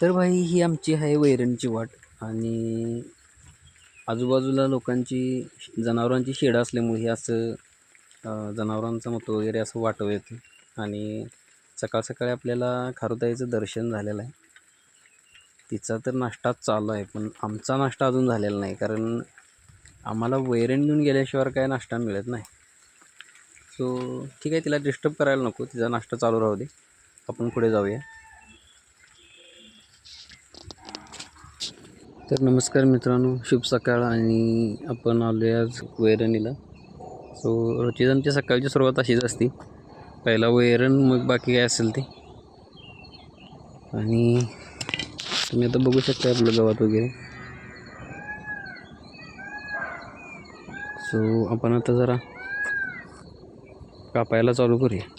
तर भाई ही आमची आहे वैरणची वाट. आणि आजूबाजूला लोकांची जनावरांची शेडं असल्यामुळे हे असं जनावरांचं मतं वगैरे असं वाटव येतं. आणि सकाळ सकाळी आपल्याला खारुताईचं दर्शन झालेलं आहे. तिचा तर नाश्ता चालू आहे, पण आमचा नाश्ता अजून झालेला नाही, कारण आम्हाला वैरण घेऊन गेल्याशिवाय काय नाश्ता मिळत नाही. सो ठीक आहे, तिला डिस्टर्ब करायला नको, तिचा नाश्ता चालू राहू दे, आपण पुढे जाऊया. तर नमस्कार मित्रांनो, शुभ सकाळ. आणि आपण आलो आहे आज वैरणीला. सो रोजचीच आमची सकाळची सुरुवात अशीच असते, पहिला वैरण मग बाकी काय असेल ते. आणि तुम्ही आता बघू शकता आपलं गवत वगैरे. सो आपण आता जरा कापायला चालू करूया.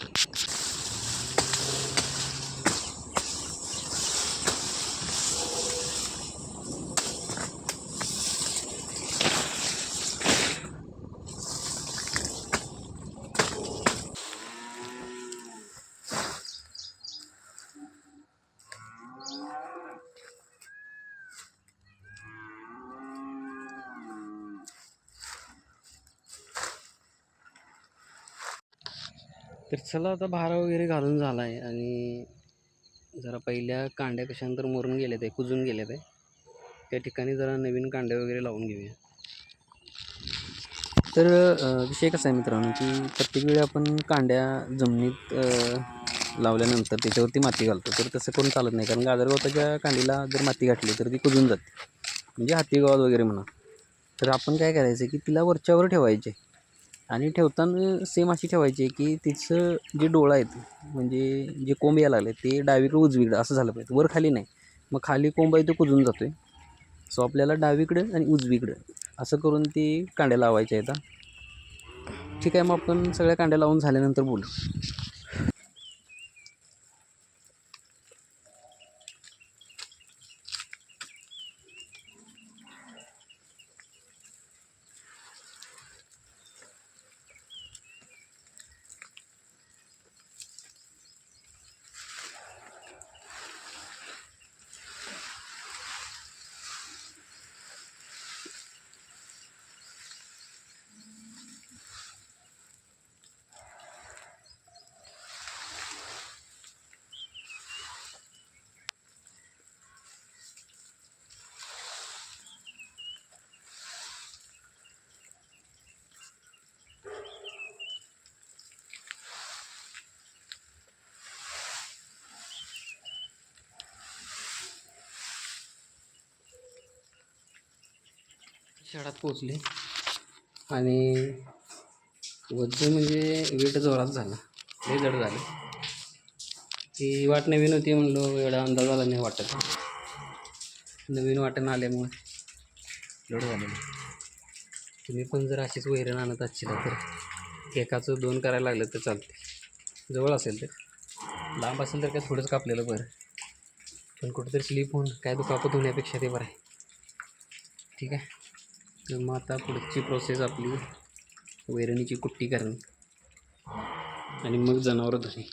तर चला, आता भारा वगैरे घालून झाला आहे आणि जरा पहिल्या कांड्या कशानंतर मरून गेल्या ते कुजून गेल्या ते त्या ठिकाणी जरा नवीन कांड्या वगैरे लावून घेऊया. तर विषय कसा आहे मित्रांनो, की प्रत्येक वेळी आपण कांड्या जमिनीत लावल्यानंतर त्याच्यावरती माती घालतो, तर तसं करून चालत नाही. कारण गाजरगवताच्या कांडीला जर माती घातली तर ती कुजून जाते, म्हणजे हातीगावात वगैरे म्हणा. तर आपण काय करायचं की तिला वरच्यावर ठेवायचे, आणि ठेवताना सेम अशी ठेवायची की तिचं जे डोळं आहेत, म्हणजे जे कोंब यायला लागले ते डावीकडे उजवीकडे असं झालं पाहिजे, वर खाली नाही. मग खाली कोंब आहे तो कुजून जातो आहे. सो आपल्याला डावीकडं आणि उजवीकडं असं करून ती कांड्या लावायच्या आहेत. ठीक आहे, मग आपण सगळ्या कांड्या लावून झाल्यानंतर बोलू. शेडात पोचले आणि वजन म्हणजे वेट जोरात झाला, लय जड झालं. ती वाट नवीन होती म्हणलो, एवढा अंदाज आला नाही वाटत. नवीन वाटण आल्यामुळे जड झालेलं. तुम्ही पण जर अशीच वैरण आणत असशील तर एकाचं 2 करायला लागलं तर चालते. जवळ असेल तर, लांब असेल तर काय थोडंच कापलेलं बरं, पण कुठेतरी स्लिप होऊन काय दुखापत होण्यापेक्षा ते बरं आहे. ठीक आहे, तर मग आता पुढची प्रोसेस आपली वैरणीची कुट्टी करणे आणि मग जनावरं धुणे.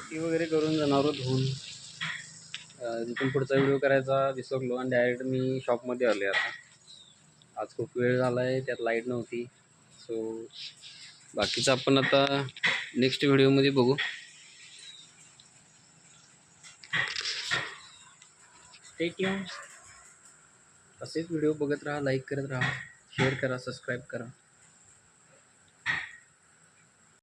ती वगैरे करून जनावरं धुवून तिथून पुढचा व्हिडिओ करायचा विसरलो आणि डायरेक्ट मी शॉपमध्ये आलो आता. आज खूप वेळ झाला आहे, त्यात लाईट नव्हती. सो बाकीचं आपण आता नेक्स्ट व्हिडिओमध्ये बघू. Stay tune. असेच व्हिडिओ बघत राहा, लाईक करत राहा, शेअर करा, सबस्क्राईब करा.